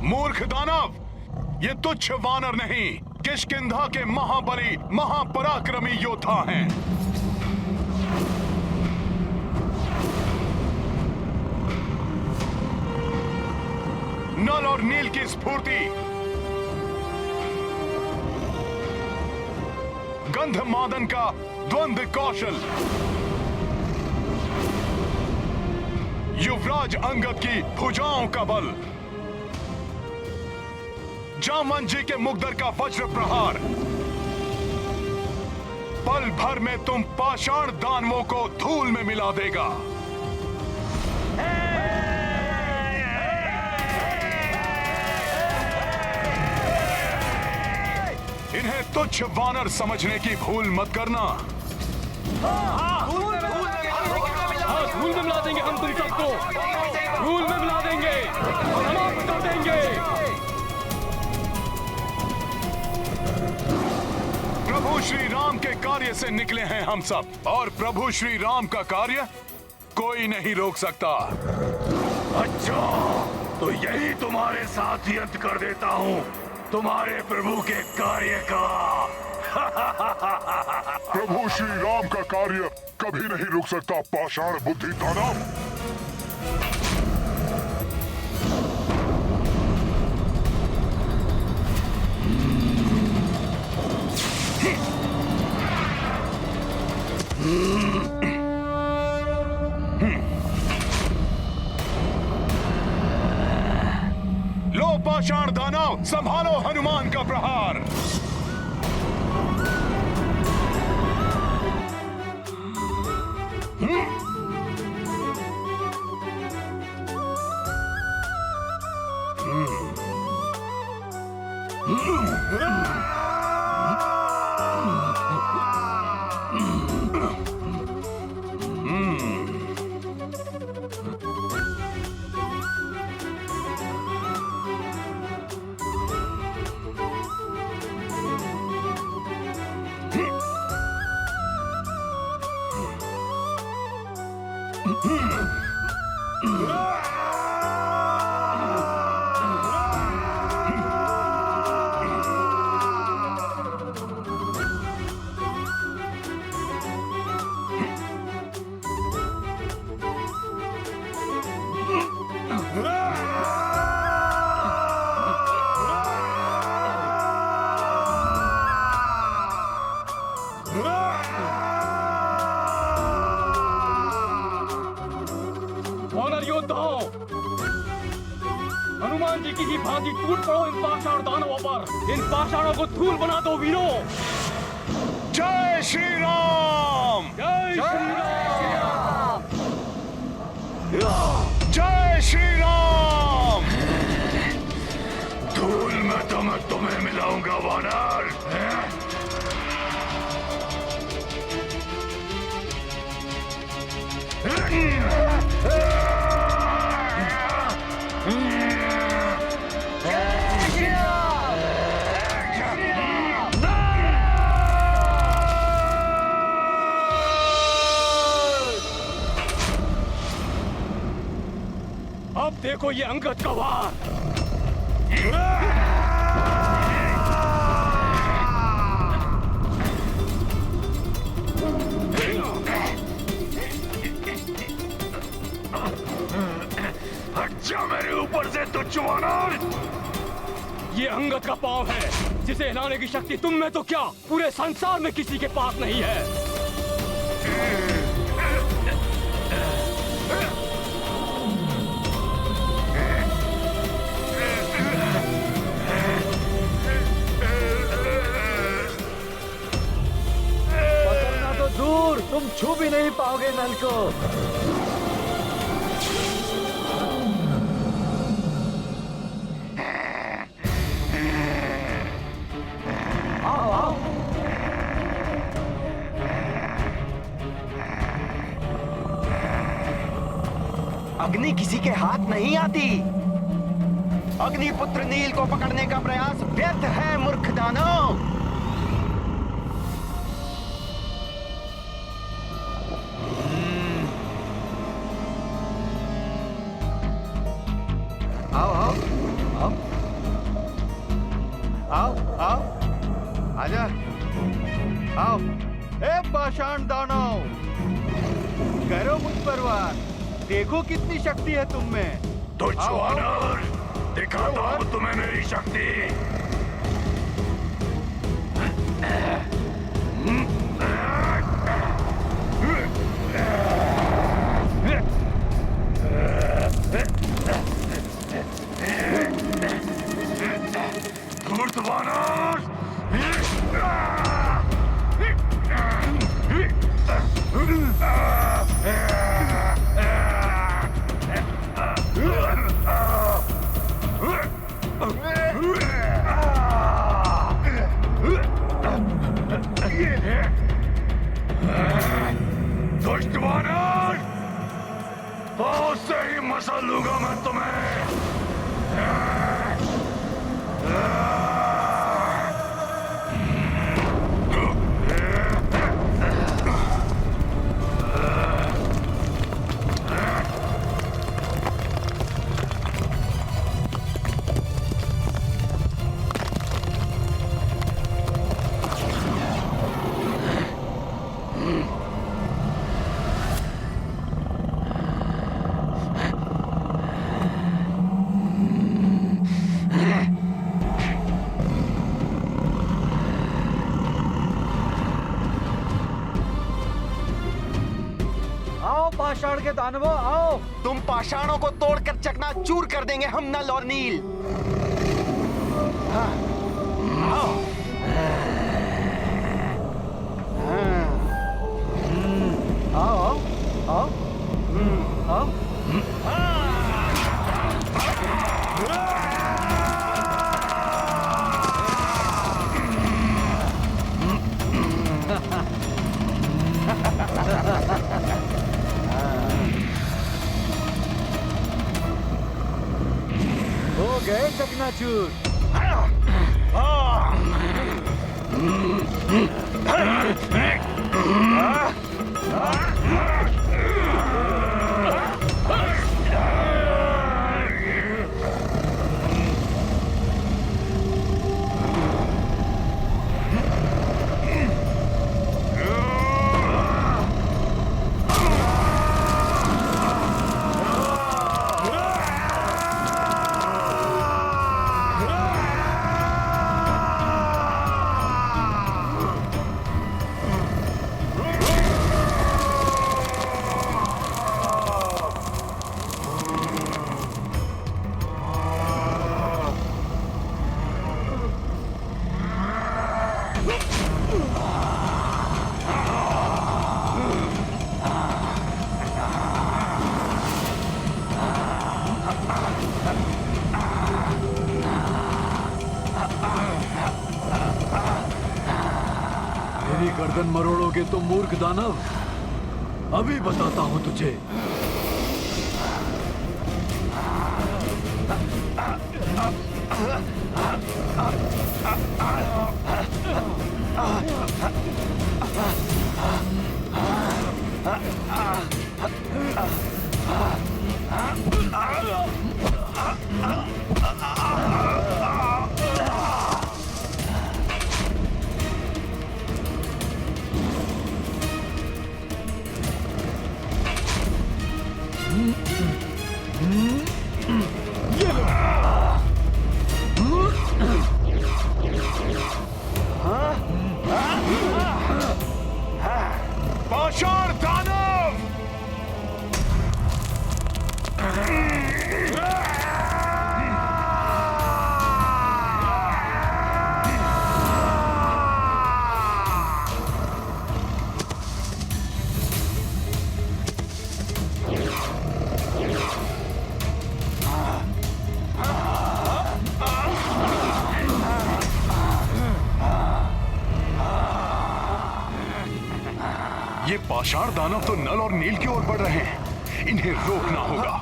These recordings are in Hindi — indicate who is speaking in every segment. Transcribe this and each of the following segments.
Speaker 1: मूर्ख दानव, ये तुच्छ वानर नहीं, किष्किंधा के महाबली महापराक्रमी योद्धा हैं। नल और नील की स्फूर्ति, गंधमादन का द्वंद्व कौशल, युवराज अंगद की भुजाओं का बल, जामन जी के मुग्दर का वज्र प्रहार, पल भर में तुम पाषाण दानवों को धूल में मिला देगा। इन्हें तुच्छ वानर समझने की भूल मत करना।
Speaker 2: धूल में मिला देंगे हम तुम सबको, धूल में मिला देंगे, समाप्त कर देंगे।
Speaker 1: प्रभु श्री राम के कार्य से निकले हैं हम सब, और प्रभु श्री राम का कार्य कोई नहीं रोक सकता।
Speaker 3: अच्छा, तो यही तुम्हारे साथ ही अंत कर देता हूँ तुम्हारे प्रभु के कार्य का।
Speaker 4: प्रभु श्री राम का कार्य कभी नहीं रुक सकता पाषाण बुद्धि दानव।
Speaker 1: लो पाषाण दानव, संभालो हनुमान का प्रहार।
Speaker 2: हनुमान जी की ही भांति टूट पड़ो इन पाषाण दानवों पर, इन पाषाणों को धूल बना दो वीरों।
Speaker 1: जय श्री राम,
Speaker 2: जय श्री राम,
Speaker 1: जय श्री राम।
Speaker 3: धूल में तो मैं तुम्हें मिलाऊंगा वानर।
Speaker 2: अब देखो ये अंगद का वार।
Speaker 3: हट जा मेरे ऊपर से तुच्छ वानर।
Speaker 2: ये अंगद का पांव है, जिसे हिलाने की शक्ति तुम में तो क्या पूरे संसार में किसी के पास नहीं है।
Speaker 5: पकड़ना तो दूर, तुम छू भी नहीं पाओगे नल को। आओ आओ।
Speaker 6: अग्नि किसी के हाथ नहीं आती। अग्निपुत्र नील को पकड़ने का प्रयास व्यर्थ है मूर्ख दानव। आओ आओ आओ। आओ, आजा, आओ। ए पाषाण दानव, करो मुझ पर वार। देखो कितनी शक्ति है तुम में।
Speaker 3: तो वानर, दिखाता हूँ तुम्हें मेरी शक्ति। धूर्त वानर, दुष्ट वानर, बहुत से ही मसल लूंगा मैं तुम्हें।
Speaker 5: आओ पाषाण के दानवों, आओ।
Speaker 6: तुम पाषाणों को तोड़कर चकनाचूर कर देंगे हम नल और नील। हाँ, आओ।
Speaker 5: आओ, आओ, आओ, आओ। हो गए चकनाचूर। मेरी गर्दन मरोड़ोगे तुम मूर्ख दानव। अभी बताता हूं तुझे।
Speaker 1: पाषाण दानव! ये पाषाण दानव तो नल और नील की ओर बढ़ रहे हैं। इन्हें रोकना होगा।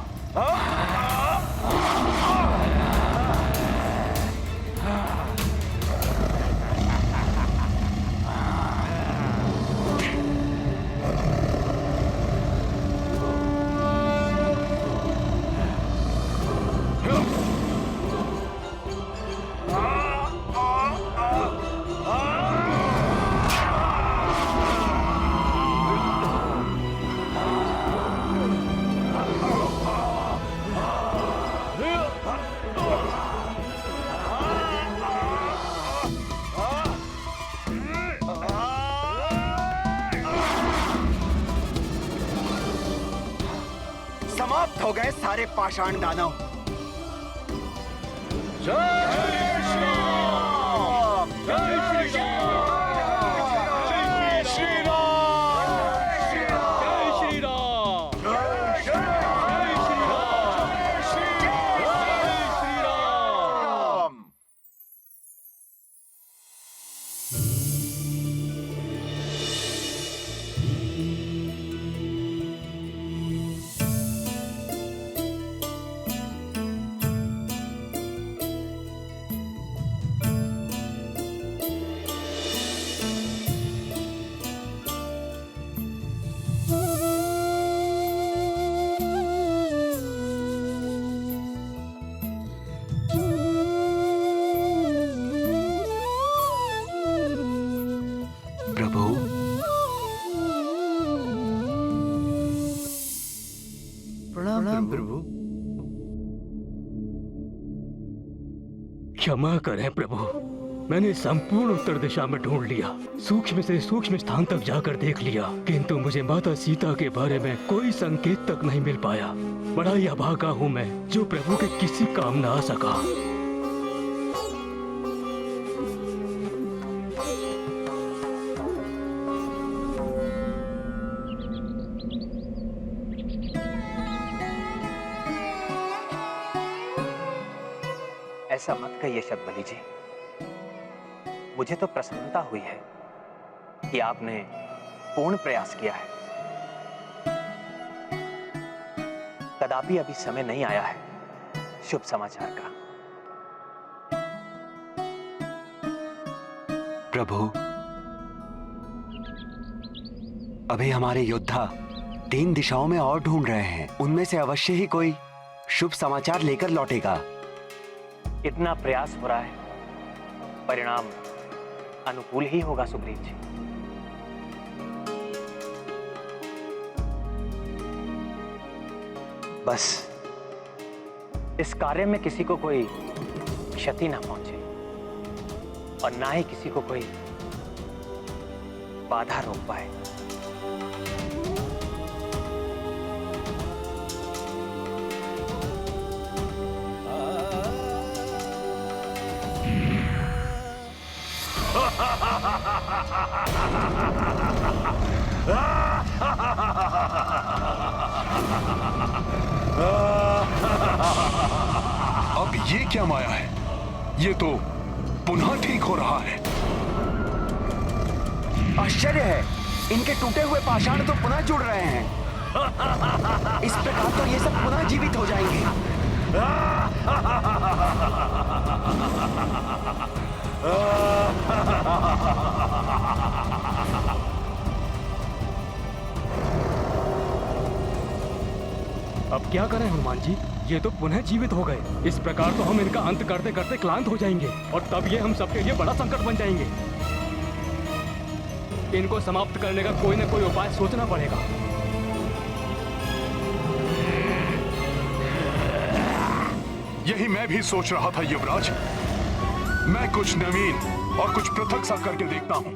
Speaker 7: गए सारे पाषाण दानव। प्रभु, प्रणाम प्रभु।
Speaker 2: क्षमा करें प्रभु, मैंने संपूर्ण उत्तर दिशा में ढूंढ लिया, सूक्ष्म से सूक्ष्म स्थान तक जाकर देख लिया, किंतु मुझे माता सीता के बारे में कोई संकेत तक नहीं मिल पाया। बड़ा ही अभागा हूँ मैं, जो प्रभु के किसी काम न आ सका।
Speaker 8: ऐसा मत कहिए शतबली जी, मुझे तो प्रसन्नता हुई है कि आपने पूर्ण प्रयास किया है। कदापि अभी समय नहीं आया है शुभ समाचार का।
Speaker 7: प्रभु, अभी हमारे योद्धा 3 दिशाओं में और ढूंढ रहे हैं, उनमें से अवश्य ही कोई शुभ समाचार लेकर लौटेगा।
Speaker 8: इतना प्रयास हो रहा है, परिणाम अनुकूल ही होगा सुग्रीव जी। बस इस कार्य में किसी को कोई क्षति ना पहुंचे और ना ही किसी को कोई बाधा रोक पाए।
Speaker 1: अब ये क्या माया है? ये तो पुनः ठीक हो रहा है।
Speaker 7: आश्चर्य है, इनके टूटे हुए पाषाण तो पुनः जुड़ रहे हैं। इस प्रकार तो ये सब पुनः जीवित हो जाएंगे।
Speaker 2: अब क्या करें हनुमान जी, ये तो पुनः जीवित हो गए। इस प्रकार तो हम इनका अंत करते करते क्लांत हो जाएंगे और तब ये हम सबके लिए बड़ा संकट बन जाएंगे। इनको समाप्त करने का कोई न कोई उपाय सोचना पड़ेगा।
Speaker 1: यही मैं भी सोच रहा था युवराज। मैं कुछ नवीन और कुछ पृथक सा करके देखता हूं।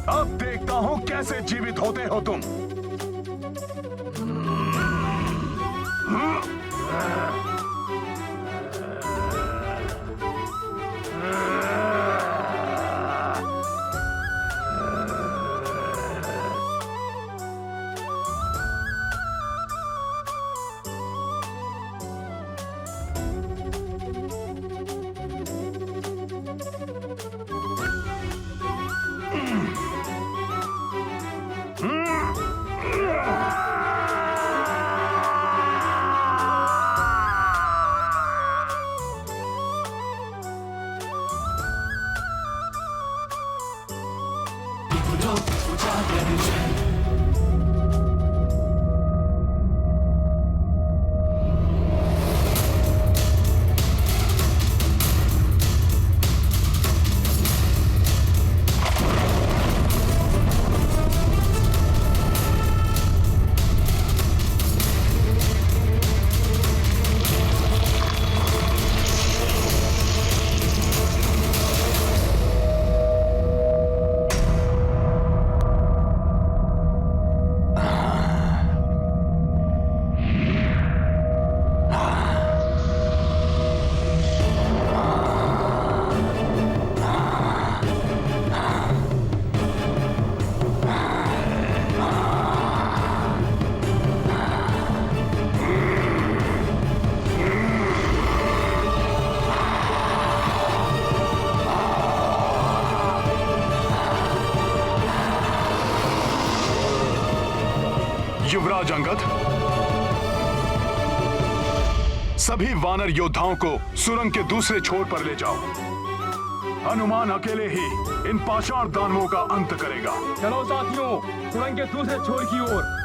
Speaker 1: अब देखता हूं कैसे जीवित होते हो तुम। युवराज अंगद, सभी वानर योद्धाओं को सुरंग के दूसरे छोर पर ले जाओ। हनुमान अकेले ही इन पाषाण दानवों का अंत करेगा।
Speaker 2: चलो साथियों, सुरंग के दूसरे छोर की ओर।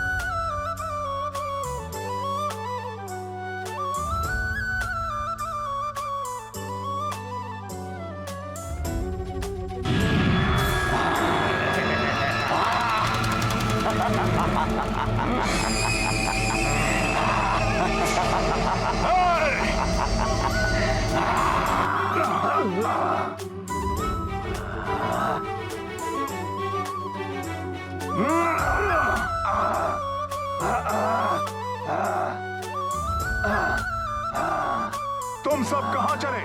Speaker 1: तुम सब कहां चले?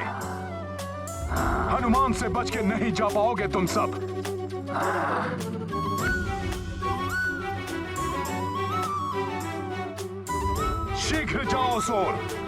Speaker 1: हनुमान से बच के नहीं जा पाओगे तुम सब। शीघ्र जाओ सोर।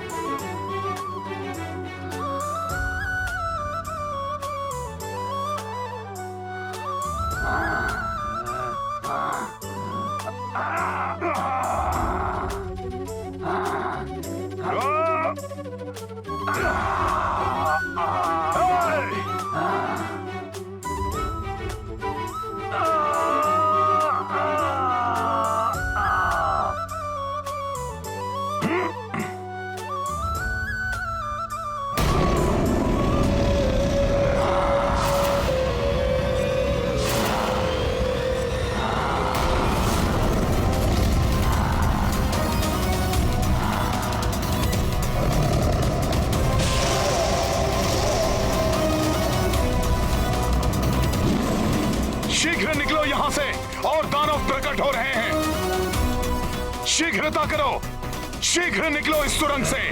Speaker 1: शीघ्र निकलो यहां से, और दानव प्रकट हो रहे हैं। शीघ्रता करो, शीघ्र निकलो इस सुरंग से।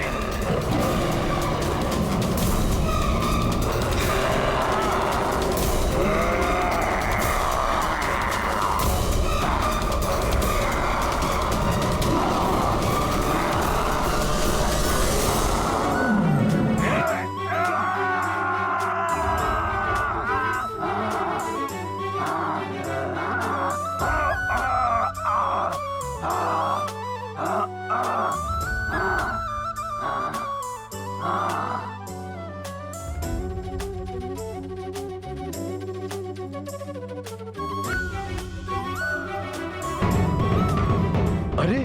Speaker 5: अरे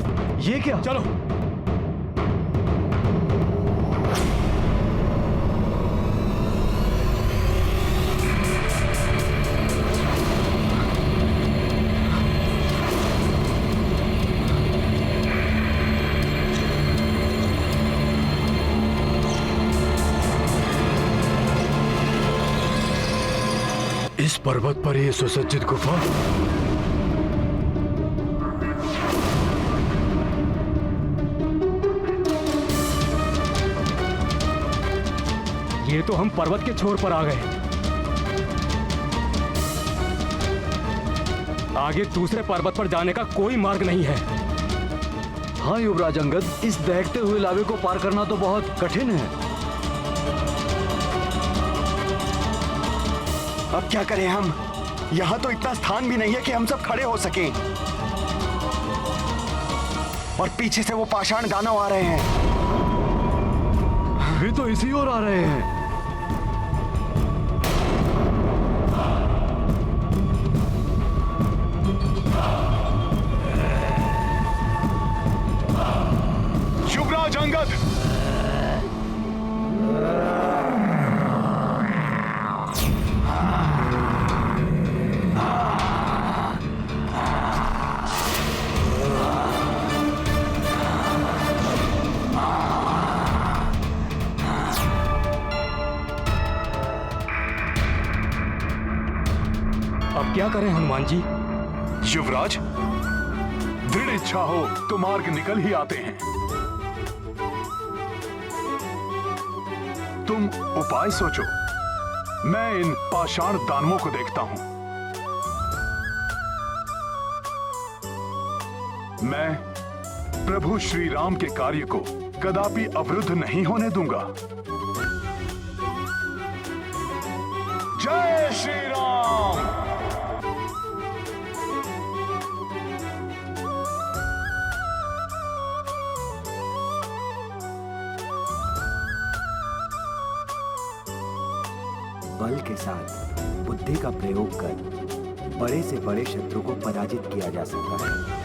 Speaker 5: ये क्या?
Speaker 2: चलो।
Speaker 5: इस पर्वत पर ये सुसज्जित गुफा?
Speaker 2: ये तो हम पर्वत के छोर पर आ गए। आगे दूसरे पर्वत पर जाने का कोई मार्ग नहीं है।
Speaker 5: हाँ युवराज अंगद, इस दहकते हुए लावे को पार करना तो बहुत कठिन है।
Speaker 7: अब क्या करें हम? यहाँ तो इतना स्थान भी नहीं है कि हम सब खड़े हो सकें। और पीछे से वो पाषाण दानव आ रहे हैं।
Speaker 5: वे तो इसी ओर आ रहे हैं।
Speaker 1: युवराज अंगद,
Speaker 2: अब क्या करें हनुमान जी?
Speaker 1: युवराज, दृढ़ इच्छा हो तो मार्ग निकल ही आते हैं। तुम उपाय सोचो, मैं इन पाषाण दानवों को देखता हूं। मैं प्रभु श्री राम के कार्य को कदापि अवरुद्ध नहीं होने दूंगा। जय श्री राम।
Speaker 7: साथ बुद्धि का प्रयोग कर बड़े से बड़े शत्रु को पराजित किया जा सकता है।